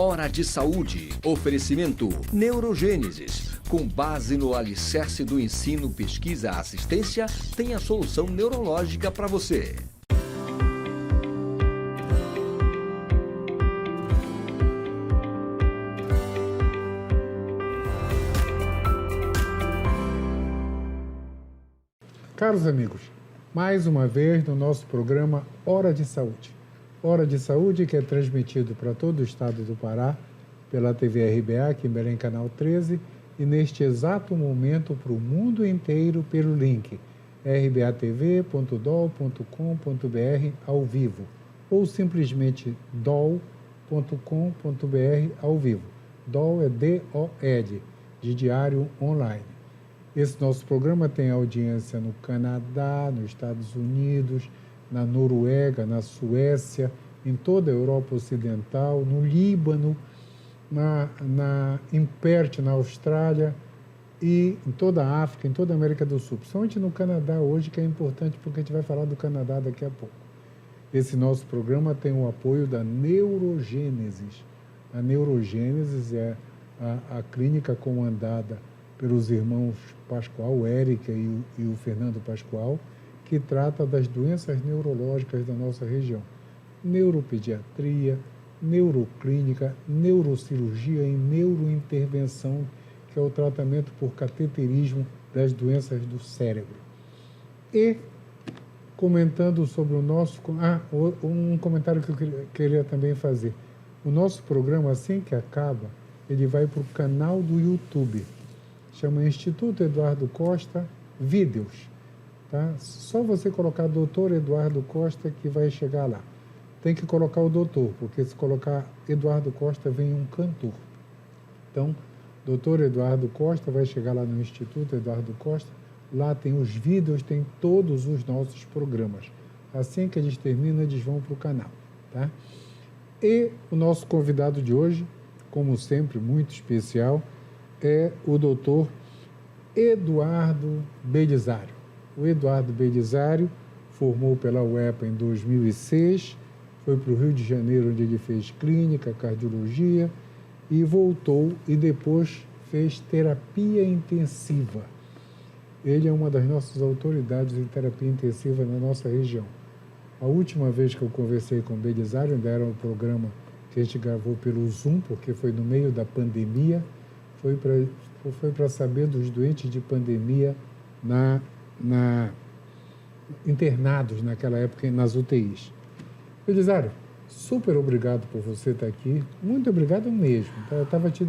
Hora de Saúde. Oferecimento Neurogênesis. Com base no alicerce do ensino, pesquisa, assistência, tem a solução neurológica para você. Caros amigos, mais uma vez no nosso programa Hora de Saúde. Hora de Saúde que é transmitido para todo o estado do Pará pela TV RBA, aqui em Belém, canal 13, e neste exato momento para o mundo inteiro pelo link rbatv.dol.com.br ao vivo ou simplesmente dol.com.br ao vivo. DOL é D-O-E-D, de Diário Online. Esse nosso programa tem audiência no Canadá, nos Estados Unidos, na Noruega, na Suécia, em toda a Europa Ocidental, no Líbano, em Perth, na Austrália e em toda a África, em toda a América do Sul. Principalmente no Canadá hoje, que é importante porque a gente vai falar do Canadá daqui a pouco. Esse nosso programa tem o apoio da Neurogênesis. A Neurogênesis é a clínica comandada pelos irmãos Pascoal, Érica e o Fernando Pascoal, que trata das doenças neurológicas da nossa região. Neuropediatria, neuroclínica, neurocirurgia e neurointervenção, que é o tratamento por cateterismo das doenças do cérebro. E, comentando sobre o nosso... um comentário que eu queria também fazer. O nosso programa, assim que acaba, ele vai para o canal do YouTube. Chama Instituto Eduardo Costa Vídeos. Tá? Só você colocar Dr. Eduardo Costa que vai chegar lá. Tem que colocar o doutor, porque se colocar Eduardo Costa vem um cantor. Então, Dr. Eduardo Costa vai chegar lá no Instituto Eduardo Costa. Lá tem os vídeos, tem todos os nossos programas. Assim que a gente termina, eles vão para o canal. Tá? E o nosso convidado de hoje, como sempre, muito especial, é o doutor Eduardo Belisário. O Eduardo Belisário formou pela UEPA em 2006, foi para o Rio de Janeiro, onde ele fez clínica, cardiologia, e voltou e depois fez terapia intensiva. Ele é uma das nossas autoridades em terapia intensiva na nossa região. A última vez que eu conversei com o Belisário, ainda era um programa que a gente gravou pelo Zoom, porque foi no meio da pandemia, foi para saber dos doentes de pandemia internados naquela época nas UTIs. Belisário, super obrigado por você estar aqui. Muito obrigado mesmo. Eu estava te...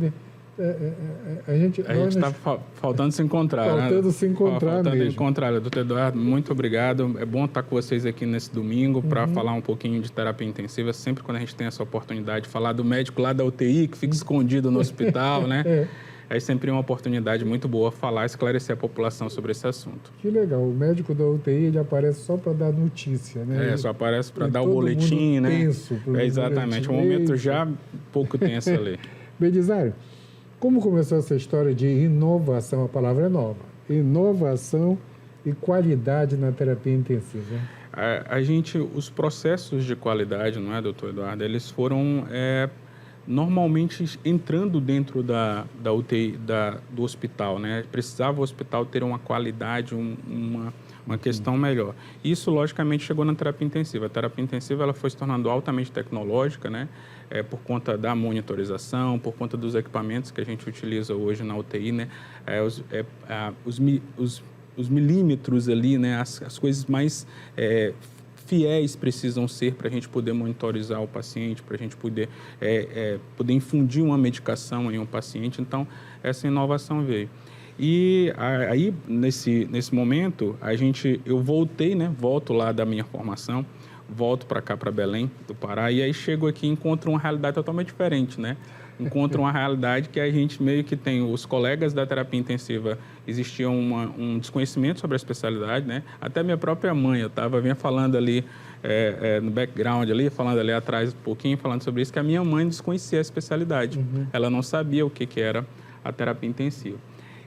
A gente está faltando se encontrar. Faltando se encontrar faltando mesmo. Encontrar. Doutor Eduardo, muito obrigado. É bom estar com vocês aqui nesse domingo para falar um pouquinho de terapia intensiva. Sempre quando a gente tem essa oportunidade de falar do médico lá da UTI, que fica escondido no hospital, né? É sempre uma oportunidade muito boa falar e esclarecer a população sobre esse assunto. Que legal. O médico da UTI, ele aparece só para dar notícia, né? Só aparece para dar o boletim, né? Tenso Exatamente. Um momento já um pouco tenso ali. Belisário, como começou essa história de inovação? A palavra é nova. Inovação e qualidade na terapia intensiva. Os processos de qualidade, não é, doutor Eduardo? Eles foram... normalmente entrando dentro da UTI, do hospital, né? Precisava o hospital ter uma qualidade, uma questão melhor. Isso, logicamente, chegou na terapia intensiva. A terapia intensiva ela foi se tornando altamente tecnológica, né? Por conta da monitorização, por conta dos equipamentos que a gente utiliza hoje na UTI, né? Os milímetros ali, né? As coisas mais... fiéis precisam ser para a gente poder monitorizar o paciente, para a gente poder infundir uma medicação em um paciente. Então, essa inovação veio. E aí, nesse momento, eu voltei, né? Volto lá da minha formação, volto para cá, para Belém, do Pará, e aí chego aqui e encontro uma realidade totalmente diferente, né? Encontro uma realidade que a gente meio que tem, os colegas da terapia intensiva, existia um desconhecimento sobre a especialidade, né? Até minha própria mãe, vinha falando ali no background ali, falando ali atrás um pouquinho, falando sobre isso, que a minha mãe desconhecia a especialidade. Ela não sabia o que era a terapia intensiva.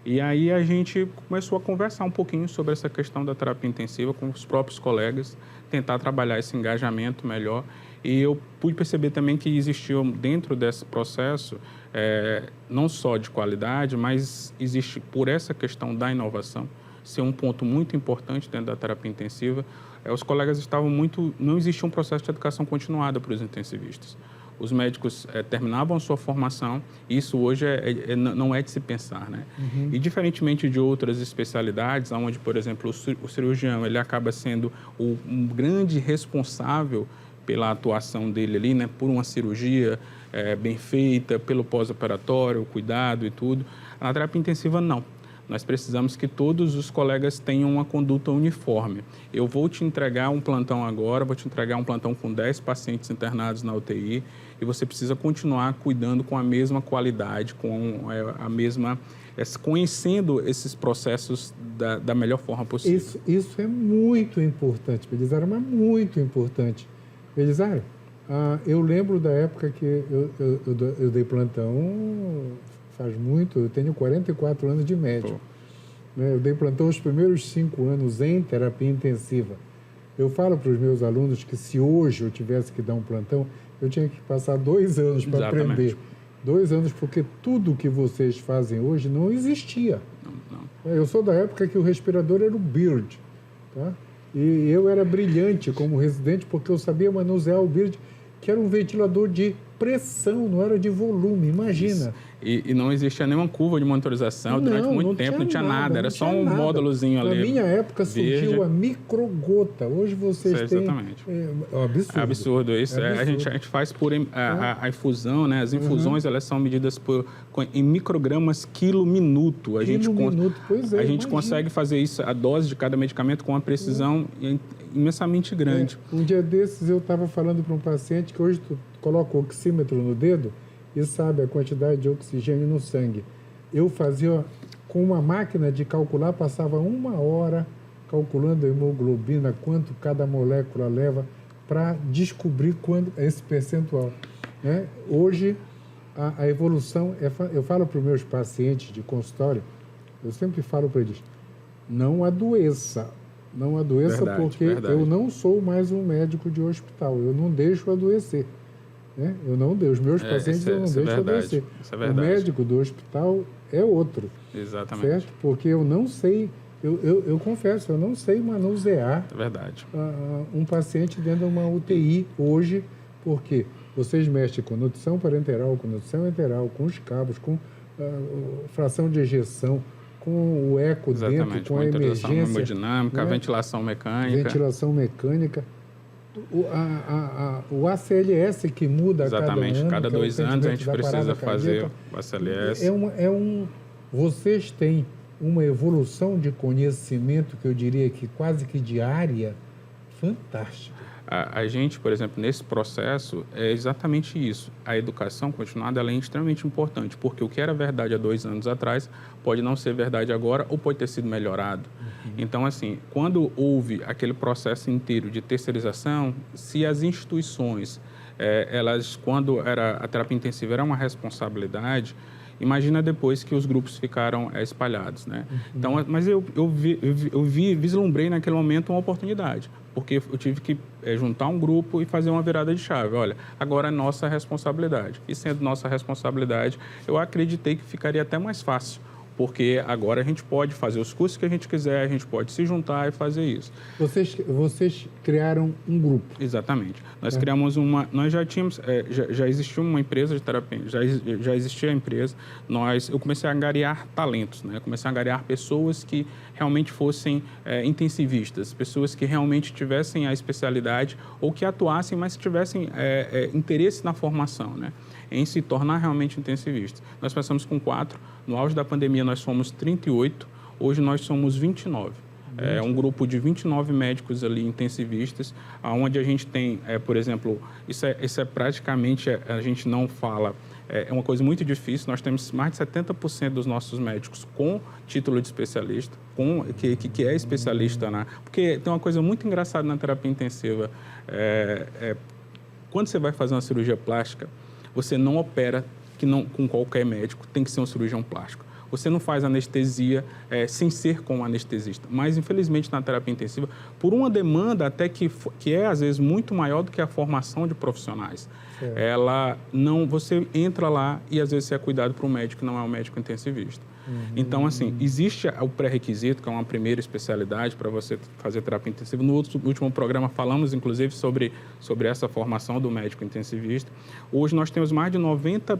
E aí a gente começou a conversar um pouquinho sobre essa questão da terapia intensiva com os próprios colegas, tentar trabalhar esse engajamento melhor. E eu pude perceber também que existiu dentro desse processo, não só de qualidade, mas existe, por essa questão da inovação, ser um ponto muito importante dentro da terapia intensiva, os colegas estavam não existia um processo de educação continuada para os intensivistas. Os médicos terminavam a sua formação, e isso hoje não é de se pensar, né? Uhum. E diferentemente de outras especialidades, onde, por exemplo, o cirurgião ele acaba sendo um grande responsável pela atuação dele ali, né? Por uma cirurgia bem feita, pelo pós-operatório, o cuidado e tudo. Na terapia intensiva, não. Nós precisamos que todos os colegas tenham uma conduta uniforme. Eu vou te entregar um plantão agora, vou te entregar um plantão com 10 pacientes internados na UTI, e você precisa continuar cuidando com a mesma qualidade, com a mesma... conhecendo esses processos da melhor forma possível. Isso é muito importante, Belisário, mas muito importante. Belisário, eu lembro da época que eu dei plantão... Faz muito, eu tenho 44 anos de médico. Eu dei plantão os primeiros 5 anos em terapia intensiva. Eu falo para os meus alunos que se hoje eu tivesse que dar um plantão, eu tinha que passar 2 anos para aprender. 2 anos, porque tudo que vocês fazem hoje não existia. Não. Eu sou da época que o respirador era o Bird. Tá? E eu era brilhante como residente, porque eu sabia manusear o Bird, que era um ventilador de pressão, não era de volume, imagina. E não existia nenhuma curva de monitorização durante muito tempo, não tinha nada, era só um módulozinho ali. Na minha época surgiu a microgota, hoje vocês têm... Exatamente. É absurdo. É absurdo isso. A gente faz por a infusão, né? As infusões elas são medidas em microgramas quilo-minuto. A gente consegue fazer isso, a dose de cada medicamento com uma precisão imensamente grande. Um dia desses eu estava falando para um paciente que hoje tu coloca o oxímetro no dedo e sabe a quantidade de oxigênio no sangue. Eu fazia com uma máquina de calcular, passava 1 hora calculando a hemoglobina, quanto cada molécula leva, para descobrir esse percentual. Né? Hoje, a evolução... Eu falo para os meus pacientes de consultório, eu sempre falo para eles, não adoeça. Não adoeça porque eu não sou mais um médico de hospital. Eu não deixo adoecer. Né? Eu não deixo. Os meus pacientes eu não deixo adoecer. O médico do hospital é outro. Exatamente. Certo? Porque eu não sei... Eu confesso, eu não sei manusear um paciente dentro de uma UTI hoje, porque vocês mexem com nutrição parenteral, com nutrição enteral, com os cabos, com fração de ejeção, com o eco dentro, com a emergência, hemodinâmica, né? Ventilação mecânica. O ACLS que muda exatamente, cada 2 anos a gente precisa fazer o ACLS. Vocês têm uma evolução de conhecimento que eu diria que quase que diária, fantástica. A gente, por exemplo, nesse processo, é exatamente isso. A educação continuada ela é extremamente importante, porque o que era verdade há 2 anos atrás pode não ser verdade agora ou pode ter sido melhorado. Então, assim, quando houve aquele processo inteiro de terceirização, se as instituições, quando a terapia intensiva era uma responsabilidade, imagina depois que os grupos ficaram espalhados, né? Então, mas eu vislumbrei naquele momento uma oportunidade, porque eu tive que juntar um grupo e fazer uma virada de chave. Olha, agora é nossa responsabilidade. E sendo nossa responsabilidade, eu acreditei que ficaria até mais fácil, porque agora a gente pode fazer os cursos que a gente quiser, a gente pode se juntar e fazer isso. Vocês criaram um grupo? Exatamente. Nós criamos nós já tínhamos, já existia uma empresa de terapia, já existia a empresa, eu comecei a angariar talentos, né? Comecei a angariar pessoas que realmente fossem intensivistas, pessoas que realmente tivessem a especialidade ou que atuassem, mas que tivessem interesse na formação, né? Em se tornar realmente intensivistas. Nós passamos com 4, no auge da pandemia nós fomos 38, hoje nós somos 29. É um grupo de 29 médicos ali intensivistas, onde a gente tem, por exemplo, isso é praticamente, a gente não fala, é uma coisa muito difícil, nós temos mais de 70% dos nossos médicos com título de especialista, que é especialista, né? Porque tem uma coisa muito engraçada na terapia intensiva, quando você vai fazer uma cirurgia plástica, você não opera com qualquer médico, tem que ser um cirurgião plástico. você não faz anestesia sem ser com o anestesista. Mas, infelizmente, na terapia intensiva, por uma demanda até que é, às vezes, muito maior do que a formação de profissionais, ela não... Você entra lá e, às vezes, você é cuidado por um médico que não é um médico intensivista. Então, assim, existe o pré-requisito, que é uma primeira especialidade para você fazer terapia intensiva. No último programa falamos, inclusive, sobre essa formação do médico intensivista. Hoje nós temos mais de 90%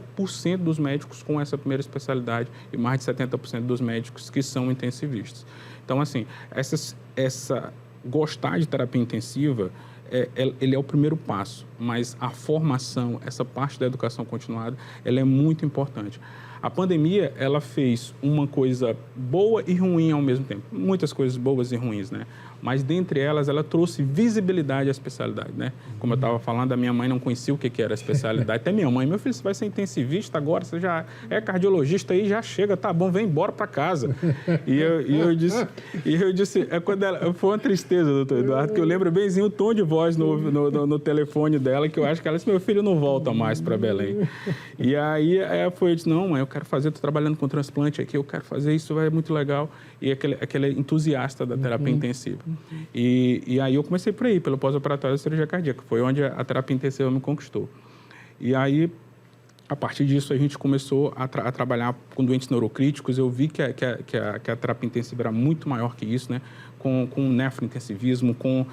dos médicos com essa primeira especialidade e mais de 70% dos médicos que são intensivistas. Então, assim, gostar de terapia intensiva, ele é o primeiro passo, mas a formação, essa parte da educação continuada, ela é muito importante. A pandemia, ela fez uma coisa boa e ruim ao mesmo tempo. Muitas coisas boas e ruins, né? Mas, dentre elas, ela trouxe visibilidade à especialidade, né? Como eu estava falando, a minha mãe não conhecia o que era a especialidade. Até minha mãe, meu filho, você vai ser intensivista agora, você já é cardiologista aí, já chega, tá bom, vem embora para casa. E eu disse, foi uma tristeza, doutor Eduardo, que eu lembro benzinho o tom de voz no telefone dela, que eu acho que ela disse, meu filho não volta mais para Belém. E aí eu disse, não, mãe, eu quero fazer, estou trabalhando com transplante aqui, eu quero fazer isso, é muito legal. E aquele entusiasta da terapia intensiva. E aí eu comecei por aí, pelo pós-operatório da cirurgia cardíaca, foi onde a terapia intensiva me conquistou. E aí, a partir disso, a gente começou a trabalhar com doentes neurocríticos. Eu vi que a terapia intensiva era muito maior que isso, né? Com nefrointensivismo, com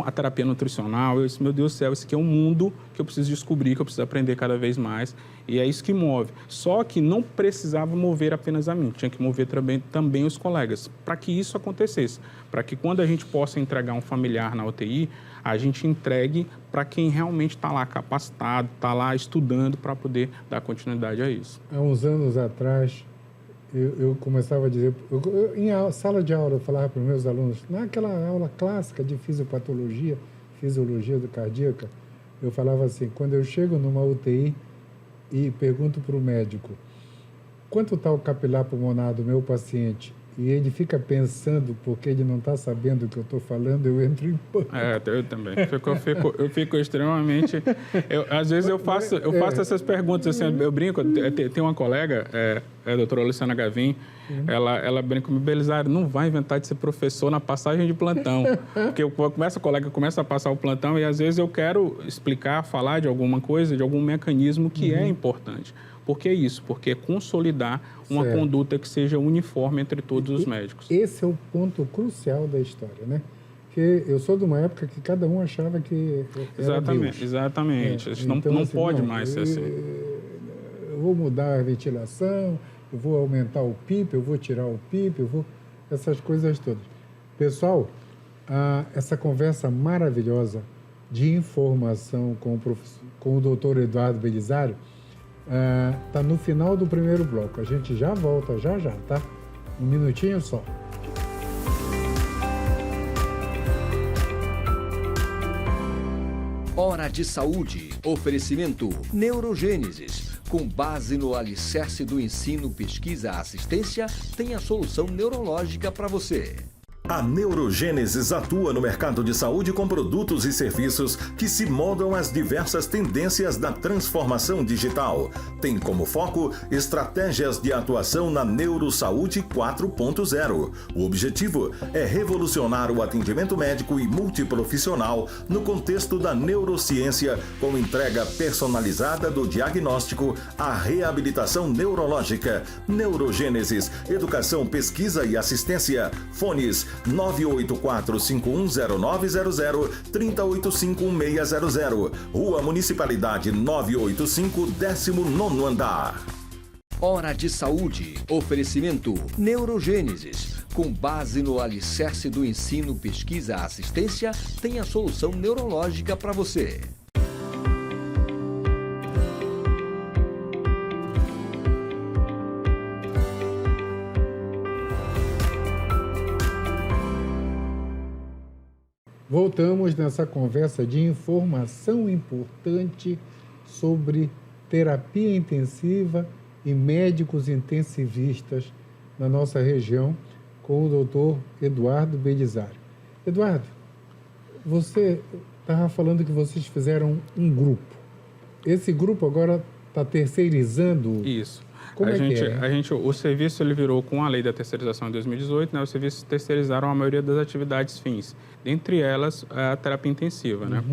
a terapia nutricional. Eu disse, meu Deus do céu, esse aqui é um mundo que eu preciso descobrir, que eu preciso aprender cada vez mais. E é isso que move. Só que não precisava mover apenas a mim, tinha que mover também os colegas, para que isso acontecesse. Para que quando a gente possa entregar um familiar na UTI, a gente entregue para quem realmente está lá capacitado, está lá estudando para poder dar continuidade a isso. Há uns anos atrás, eu começava a dizer, em sala de aula eu falava para os meus alunos, naquela aula clássica de fisiopatologia, fisiologia cardíaca, eu falava assim, quando eu chego numa UTI e pergunto para o médico, quanto está o capilar pulmonar do meu paciente? E ele fica pensando, porque ele não está sabendo o que eu estou falando, eu entro em pânico. Eu também. Eu fico extremamente... Às vezes eu faço essas perguntas, assim, eu brinco, tem uma colega, a doutora Luciana Gavin, ela brinca comigo, Belisário, não vai inventar de ser professor na passagem de plantão. Porque o colega começa a passar o plantão e às vezes eu quero explicar, falar de alguma coisa, de algum mecanismo que é importante. Por que isso? Porque consolidar uma conduta que seja uniforme entre todos os médicos. Esse é o ponto crucial da história, né? Porque eu sou de uma época que cada um achava que era Deus. Exatamente. Então, não assim, pode mais ser assim. Eu vou mudar a ventilação, eu vou aumentar o PIP, eu vou tirar o PIP, essas coisas todas. Pessoal, essa conversa maravilhosa de informação com o doutor Eduardo Belisário, está no final do primeiro bloco. A gente já volta, já, tá? Um minutinho só. Hora de Saúde. Oferecimento Neurogênesis. Com base no alicerce do ensino, pesquisa, assistência, tem a solução neurológica para você. A Neurogênesis atua no mercado de saúde com produtos e serviços que se moldam às diversas tendências da transformação digital. Tem como foco estratégias de atuação na Neurosaúde 4.0. O objetivo é revolucionar o atendimento médico e multiprofissional no contexto da neurociência, com entrega personalizada do diagnóstico à reabilitação neurológica. Neurogênesis, educação, pesquisa e assistência. Fones 984-510900, 3085-1600. Rua Municipalidade 985, 19º andar. Hora de Saúde. Oferecimento Neurogênesis. Com base no alicerce do ensino, pesquisa, assistência, tem a solução neurológica para você. Voltamos nessa conversa de informação importante sobre terapia intensiva e médicos intensivistas na nossa região com o doutor Eduardo Belisário. Eduardo, você estava falando que vocês fizeram um grupo. Esse grupo agora está terceirizando... Isso. Como é que é? O serviço ele virou com a lei da terceirização em 2018, né? Os serviços terceirizaram a maioria das atividades fins, dentre elas a terapia intensiva, né?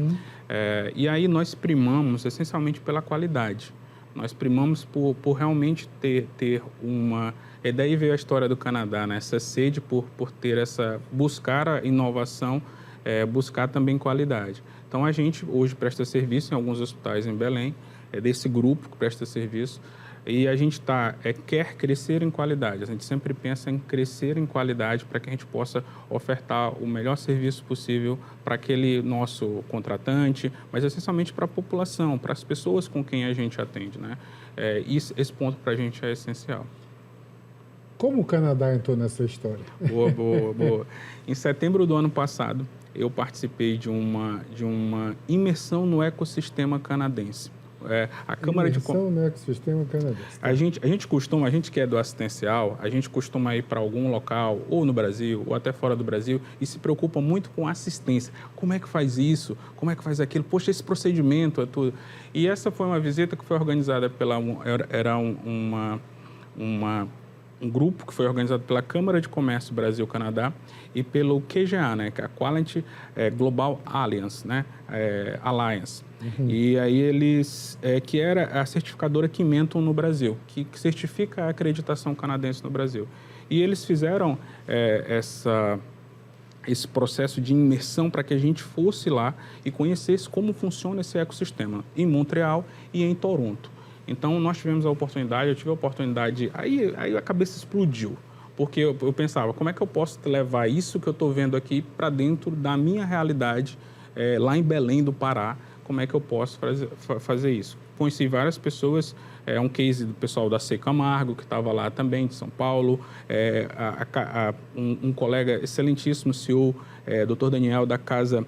E aí nós primamos essencialmente pela qualidade. Nós primamos por realmente ter uma... E daí veio a história do Canadá, né? Essa sede por ter buscar a inovação, buscar também qualidade. Então, a gente hoje presta serviço em alguns hospitais em Belém, desse grupo que presta serviço, e a gente quer crescer em qualidade. A gente sempre pensa em crescer em qualidade para que a gente possa ofertar o melhor serviço possível para aquele nosso contratante, mas essencialmente para a população, para as pessoas com quem a gente atende, né? Esse ponto para a gente é essencial. Como o Canadá entrou nessa história? Boa. Em setembro do ano passado, eu participei de uma imersão no ecossistema canadense. A Câmara imersão no ecossistema canadense. A gente que é do assistencial, a gente costuma ir para algum local, ou no Brasil, ou até fora do Brasil, e se preocupa muito com assistência. Como é que faz isso? Como é que faz aquilo? Poxa, esse procedimento é tudo. E essa foi uma visita que foi organizada um grupo que foi organizado pela Câmara de Comércio Brasil-Canadá e pelo QGA, né, que é a Quality Global Alliance, né, Alliance. E aí eles, que era a certificadora Kimenton no Brasil, que certifica a acreditação canadense no Brasil. E eles fizeram esse processo de imersão para que a gente fosse lá e conhecesse como funciona esse ecossistema em Montreal e em Toronto. Então, nós tivemos a oportunidade, eu tive a oportunidade, aí a cabeça explodiu, porque eu pensava, como é que eu posso levar isso que eu estou vendo aqui para dentro da minha realidade, lá em Belém do Pará, como é que eu posso fazer isso? Conheci várias pessoas, um case do pessoal da C. Camargo, que estava lá também, de São Paulo, um colega excelentíssimo, CEO, Dr. Daniel, da casa...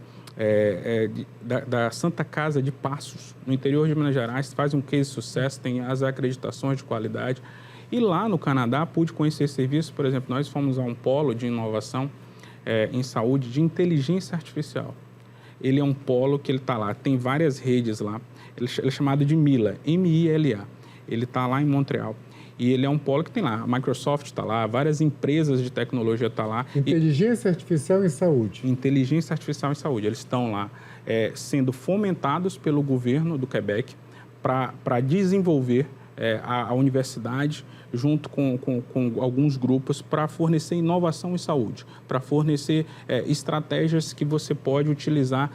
da Santa Casa de Passos, no interior de Minas Gerais, faz um case de sucesso, tem as acreditações de qualidade. E lá no Canadá, pude conhecer serviços, por exemplo, nós fomos a um polo de inovação em saúde de inteligência artificial. Ele é um polo que ele está lá, tem várias redes lá, ele é chamado de MILA, M-I-L-A. Ele está lá em Montreal. E ele é um polo que tem lá, a Microsoft está lá, várias empresas de tecnologia estão lá. Inteligência artificial em saúde. Inteligência artificial em saúde. Eles estão lá sendo fomentados pelo governo do Quebec para desenvolver a universidade junto com alguns grupos para fornecer inovação em saúde, para fornecer estratégias que você pode utilizar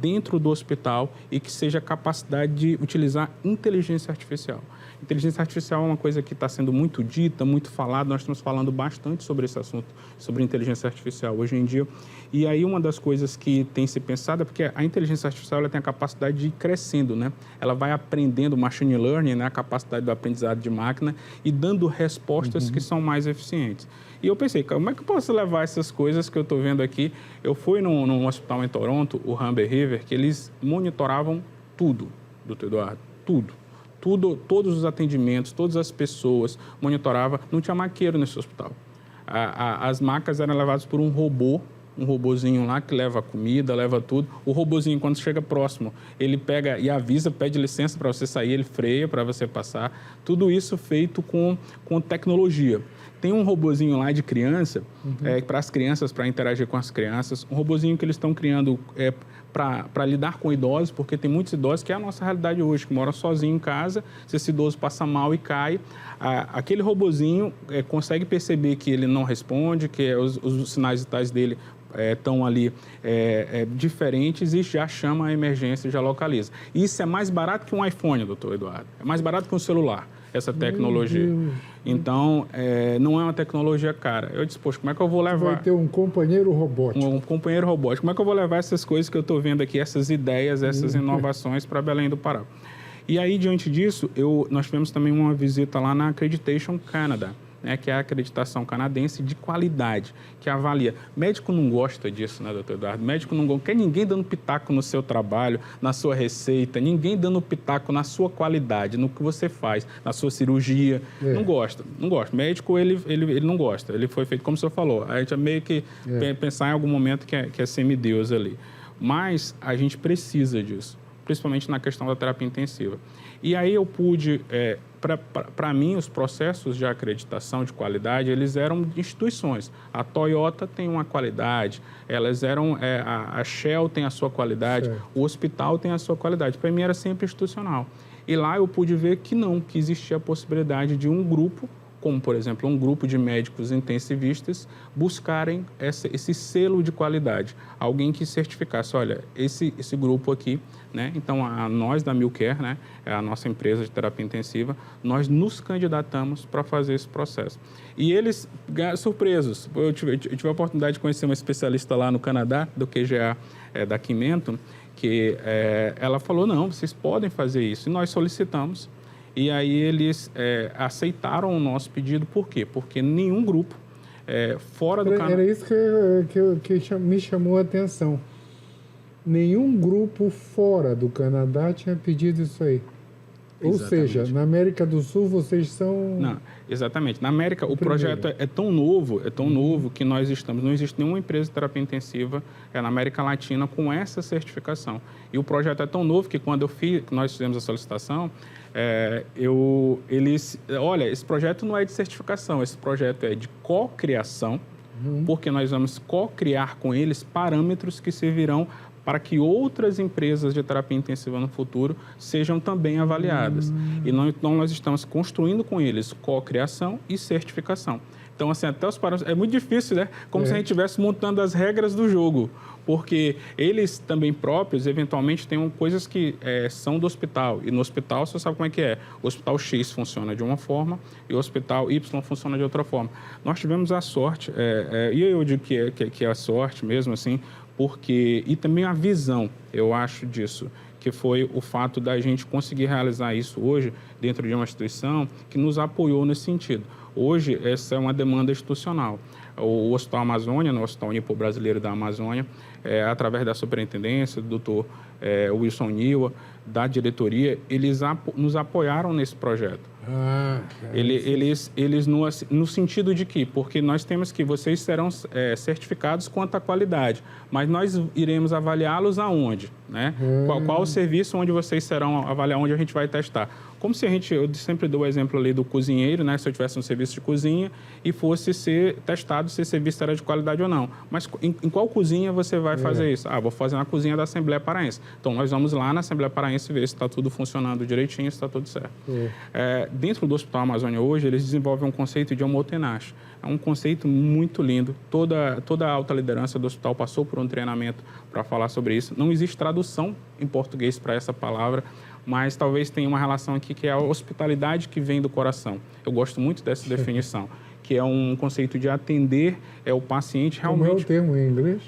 dentro do hospital e que seja capacidade de utilizar inteligência artificial. Inteligência artificial é uma coisa que está sendo muito dita, muito falada. Nós estamos falando bastante sobre esse assunto, sobre inteligência artificial hoje em dia. E aí uma das coisas que tem se pensado é porque a inteligência artificial ela tem a capacidade de ir crescendo, né? Ela vai aprendendo machine learning, né? A capacidade do aprendizado de máquina e dando respostas que são mais eficientes. E eu pensei, como é que eu posso levar essas coisas que eu estou vendo aqui? Eu fui num hospital em Toronto, o Humber River, que eles monitoravam tudo, doutor Eduardo, tudo. Todos os atendimentos, todas as pessoas, monitorava, não tinha maqueiro nesse hospital. As macas eram levadas por um robozinho lá que leva a comida, leva tudo. O robozinho, quando chega próximo, ele pega e avisa, pede licença para você sair, ele freia para você passar. Tudo isso feito com tecnologia. Tem um robozinho lá de criança, para as crianças, para interagir com as crianças. Um robozinho que eles estão criando para lidar com idosos, porque tem muitos idosos, que é a nossa realidade hoje, que moram sozinho em casa, se esse idoso passa mal e cai, aquele robozinho consegue perceber que ele não responde, que os sinais vitais dele estão ali diferentes e já chama a emergência e já localiza. Isso é mais barato que um iPhone, doutor Eduardo. É mais barato que um celular, essa tecnologia. Então, não é uma tecnologia cara. Eu disse, poxa, como é que eu vou levar... Vai ter um companheiro robótico. Um companheiro robótico. Como é que eu vou levar essas coisas que eu estou vendo aqui, essas ideias, essas inovações para Belém do Pará? E aí, diante disso, nós tivemos também uma visita lá na Accreditation Canada, né, que é a acreditação canadense de qualidade, que avalia. Médico não gosta disso, né, doutor Eduardo? Médico não quer ninguém dando pitaco no seu trabalho, na sua receita, ninguém dando pitaco na sua qualidade, no que você faz, na sua cirurgia. Não gosta. Médico, ele não gosta. Ele foi feito, como o senhor falou, a gente é meio que pensar em algum momento que é semideus ali. Mas a gente precisa disso. principalmente na questão da terapia intensiva. E aí eu pude, para mim, os processos de acreditação de qualidade, eles eram de instituições. A Toyota tem uma qualidade, elas eram, a Shell tem a sua qualidade, certo. O hospital tem a sua qualidade. Para mim era sempre institucional. E lá eu pude ver que não, que existia a possibilidade de um grupo, como, por exemplo, um grupo de médicos intensivistas, buscarem esse selo de qualidade. Alguém que certificasse, olha, esse grupo aqui, né? Então, nós da Milcare, né? É a nossa empresa de terapia intensiva, nós nos candidatamos para fazer esse processo. E eles, surpresos, eu tive a oportunidade de conhecer uma especialista lá no Canadá, do QGA da Quimento, que ela falou, não, vocês podem fazer isso. E nós solicitamos. E aí eles aceitaram o nosso pedido, por quê? Porque nenhum grupo fora do Canadá... Era isso que me chamou a atenção. Nenhum grupo fora do Canadá tinha pedido isso aí. Exatamente. Ou seja, na América do Sul vocês são... Não, exatamente. Na América o projeto é tão novo que nós estamos... Não existe nenhuma empresa de terapia intensiva na América Latina com essa certificação. E o projeto é tão novo que quando nós fizemos a solicitação... olha, esse projeto não é de certificação, esse projeto é de co-criação, porque nós vamos co-criar com eles parâmetros que servirão para que outras empresas de terapia intensiva no futuro sejam também avaliadas. E então nós estamos construindo com eles co-criação e certificação. Então, assim, até os parâmetros... É muito difícil, né? Como se a gente estivesse montando as regras do jogo. Porque eles também próprios, eventualmente, têm coisas que são do hospital. E no hospital, você sabe como é que é. O hospital X funciona de uma forma e o hospital Y funciona de outra forma. Nós tivemos a sorte, e eu digo que é a sorte mesmo, assim, porque... E também a visão, eu acho, disso, que foi o fato da gente conseguir realizar isso hoje dentro de uma instituição que nos apoiou nesse sentido. Hoje, essa é uma demanda institucional. O Hospital Amazônia, no Hospital Unipo Brasileiro da Amazônia, através da superintendência, do Dr. Wilson Niwa, da diretoria, eles nos apoiaram nesse projeto. Eles no sentido de que, porque nós temos que, vocês serão certificados quanto à qualidade, mas nós iremos avaliá-los aonde, né? Qual o serviço onde vocês serão avaliar, onde a gente vai testar. Como se eu sempre dou o exemplo ali do cozinheiro, né? Se eu tivesse um serviço de cozinha e fosse ser testado se esse serviço era de qualidade ou não. Mas em qual cozinha você vai fazer isso? Vou fazer na cozinha da Assembleia Paraense. Então, nós vamos lá na Assembleia Paraense ver se está tudo funcionando direitinho, se está tudo certo. Dentro do Hospital Amazônia hoje, eles desenvolvem um conceito de homotenache. É um conceito muito lindo. Toda a alta liderança do hospital passou por um treinamento para falar sobre isso. Não existe tradução em português para essa palavra, mas talvez tenha uma relação aqui que é a hospitalidade que vem do coração. Eu gosto muito dessa definição, que é um conceito de atender o paciente realmente... Como é o termo em inglês?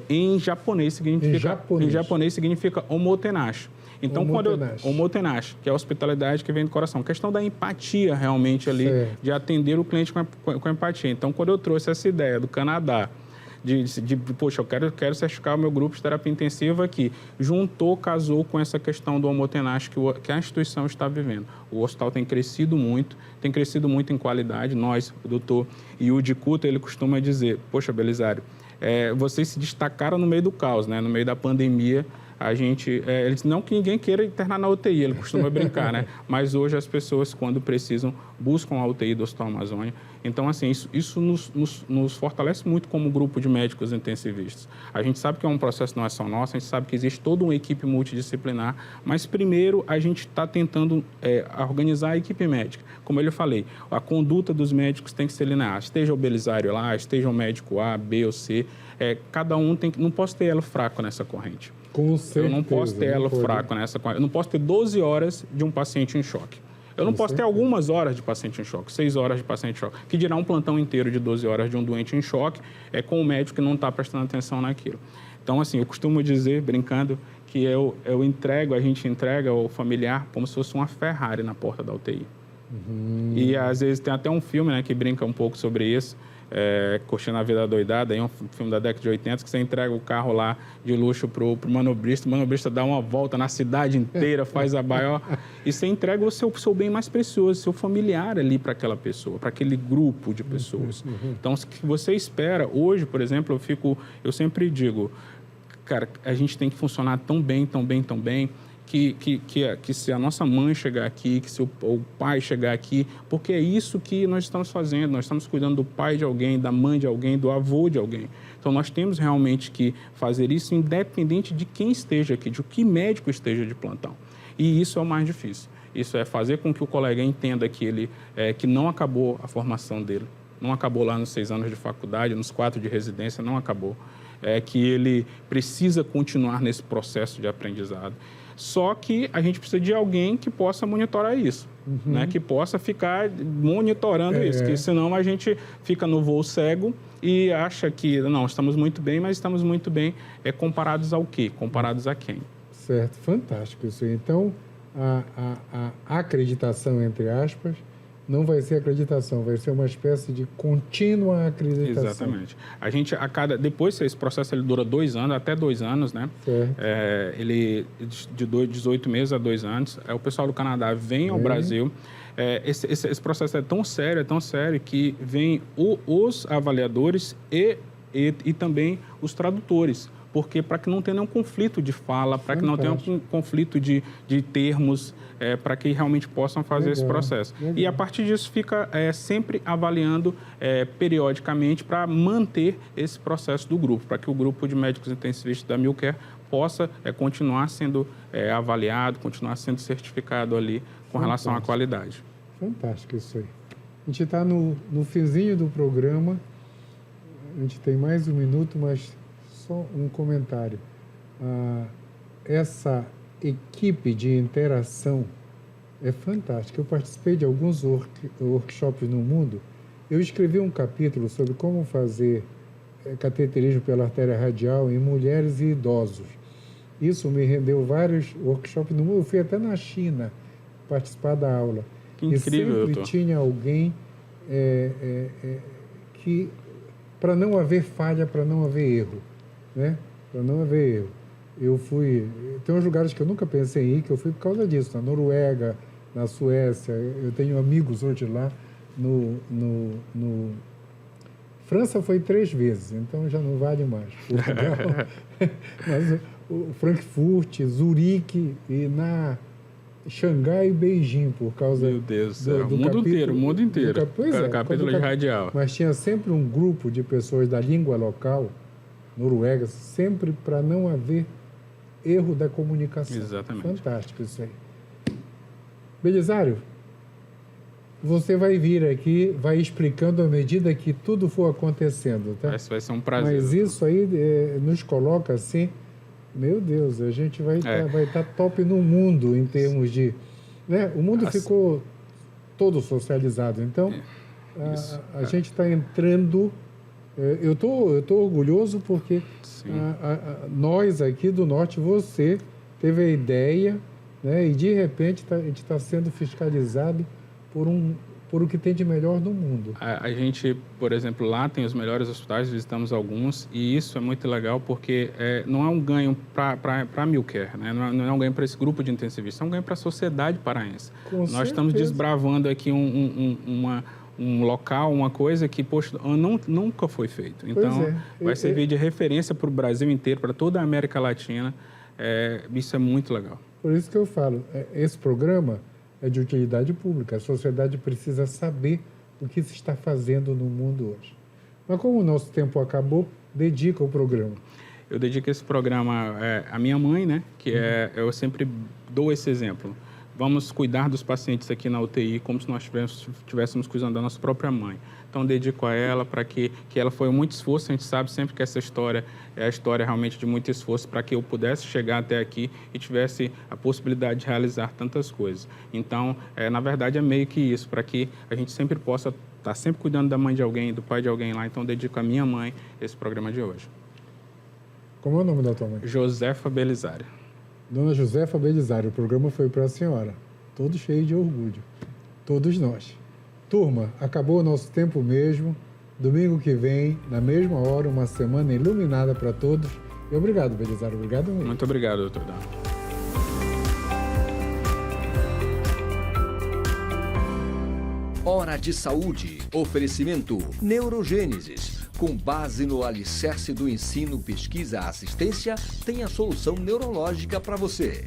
Em japonês significa homotenache. Então, homotenache, que é a hospitalidade que vem do coração. A questão da empatia realmente ali, de atender o cliente com empatia. Então, quando eu trouxe essa ideia do Canadá, poxa, eu quero certificar o meu grupo de terapia intensiva aqui. Casou com essa questão do homotenache que a instituição está vivendo. O hospital tem crescido muito em qualidade. Nós, o doutor Yudi Kuta, ele costuma dizer, poxa, Belisário, vocês se destacaram no meio do caos, né? No meio da pandemia, ele diz, não que ninguém queira internar na UTI, ele costuma brincar, né? Mas hoje as pessoas, quando precisam, buscam a UTI do Hospital Amazônia. Então, assim, isso nos fortalece muito como grupo de médicos intensivistas. A gente sabe que é um processo não é só nosso, a gente sabe que existe toda uma equipe multidisciplinar, mas primeiro a gente está tentando organizar a equipe médica. Como eu falei, a conduta dos médicos tem que ser linear. Esteja o Belisário lá, esteja o médico A, B ou C, cada um não posso ter elo fraco nessa corrente. Com certeza, eu não posso ter elo fraco nessa corrente. Eu não posso ter 12 horas de um paciente em choque. Eu não posso ter algumas horas de paciente em choque, 6 horas de paciente em choque, que dirá um plantão inteiro de 12 horas de um doente em choque, com o médico que não está prestando atenção naquilo. Então, assim, eu costumo dizer, brincando, que a gente entrega o familiar como se fosse uma Ferrari na porta da UTI. E, às vezes, tem até um filme, né, que brinca um pouco sobre isso, Curtindo a Vida Adoidada, um filme da década de 80, que você entrega o carro lá de luxo pro manobrista, o manobrista dá uma volta na cidade inteira, faz a baió, e você entrega o seu bem mais precioso, seu familiar ali para aquela pessoa, para aquele grupo de pessoas. Então, o que você espera, hoje, por exemplo, eu sempre digo, cara, a gente tem que funcionar tão bem, que se a nossa mãe chegar aqui, que se o pai chegar aqui, porque é isso que nós estamos fazendo, nós estamos cuidando do pai de alguém, da mãe de alguém, do avô de alguém. Então, nós temos realmente que fazer isso independente de quem esteja aqui, de que médico esteja de plantão. E isso é o mais difícil. Isso é fazer com que o colega entenda que que não acabou a formação dele, não acabou lá nos 6 anos de faculdade, nos 4 de residência, não acabou. Que ele precisa continuar nesse processo de aprendizado. Só que a gente precisa de alguém que possa monitorar isso, né? Que possa ficar monitorando isso, que senão a gente fica no voo cego e acha que, não, estamos muito bem, mas estamos muito bem comparados ao quê? Comparados a quem? Certo, fantástico isso aí. Então, a acreditação, entre aspas, não vai ser acreditação, vai ser uma espécie de contínua acreditação. Exatamente. A gente, depois, esse processo ele dura 2 anos, até 2 anos, né? Certo. Ele, de 18 meses a 2 anos, o pessoal do Canadá vem ao Brasil. Esse processo é tão sério que vem os avaliadores e também os tradutores. Porque para que não tenha nenhum conflito de fala, para que não tenha um conflito de termos, para que realmente possam fazer esse processo. E a partir disso fica sempre avaliando periodicamente para manter esse processo do grupo, para que o grupo de médicos intensivistas da Milcare possa continuar sendo avaliado, continuar sendo certificado ali com relação à qualidade. Fantástico isso aí. A gente está no finzinho do programa, a gente tem mais 1 minuto, mas só um comentário. Essa equipe de interação é fantástica. Eu participei de alguns workshops no mundo. Eu escrevi um capítulo sobre como fazer cateterismo pela artéria radial em mulheres e idosos. Isso me rendeu vários workshops no mundo. Eu fui até na China participar da aula. Que incrível, e sempre doutor. tinha alguém que, para não haver falha, para não haver erro, né? Para não haver erro. Eu fui... Tem uns lugares que eu nunca pensei em ir, que eu fui por causa disso. Na Noruega, na Suécia. Eu tenho amigos hoje lá. França foi 3 vezes, então já não vale mais. Portugal. Mas o Frankfurt, Zurique e na Xangai e Beijing, por causa... Meu Deus do céu. O mundo inteiro. Pois é. Capítulo de radial. Mas tinha sempre um grupo de pessoas da língua local, Noruega, sempre para não haver erro da comunicação. Exatamente. Fantástico isso aí. Belisário, você vai vir aqui, vai explicando à medida que tudo for acontecendo, tá? Vai ser um prazer. Mas isso aí nos coloca assim, meu Deus, a gente vai estar top no mundo em termos de... Né? O mundo ficou todo socializado, então a gente está entrando... Eu tô orgulhoso porque nós aqui do Norte, você teve a ideia, né? E de repente a gente está sendo fiscalizado por o que tem de melhor no mundo. A gente, por exemplo, lá tem os melhores hospitais, visitamos alguns, e isso é muito legal porque não é um ganho para a Milcare, né? Não é um ganho para esse grupo de intensivistas, é um ganho para a sociedade paraense. Nós estamos desbravando aqui um local, uma coisa que, poxa, nunca foi feito. Então, vai servir de referência para o Brasil inteiro, para toda a América Latina. Isso é muito legal. Por isso que eu falo, esse programa é de utilidade pública. A sociedade precisa saber o que se está fazendo no mundo hoje. Mas como o nosso tempo acabou, dedica o programa. Eu dedico esse programa à minha mãe, né? Que eu sempre dou esse exemplo. Vamos cuidar dos pacientes aqui na UTI como se nós estivéssemos cuidando da nossa própria mãe. Então, dedico a ela para que ela foi muito esforço. A gente sabe sempre que essa história é a história realmente de muito esforço para que eu pudesse chegar até aqui e tivesse a possibilidade de realizar tantas coisas. Então, na verdade, é meio que isso, para que a gente sempre possa estar sempre cuidando da mãe de alguém, do pai de alguém lá. Então, dedico à minha mãe esse programa de hoje. Como é o nome da tua mãe? Josefa Belisário. Dona Josefa Belisário, o programa foi para a senhora. Todo cheio de orgulho. Todos nós. Turma, acabou o nosso tempo mesmo. Domingo que vem, na mesma hora, uma semana iluminada para todos. E obrigado, Belisário. Obrigado mesmo. Muito obrigado, doutor Dan. Hora de Saúde. Oferecimento Neurogênesis. Com base no alicerce do ensino, pesquisa, assistência, tem a solução neurológica para você.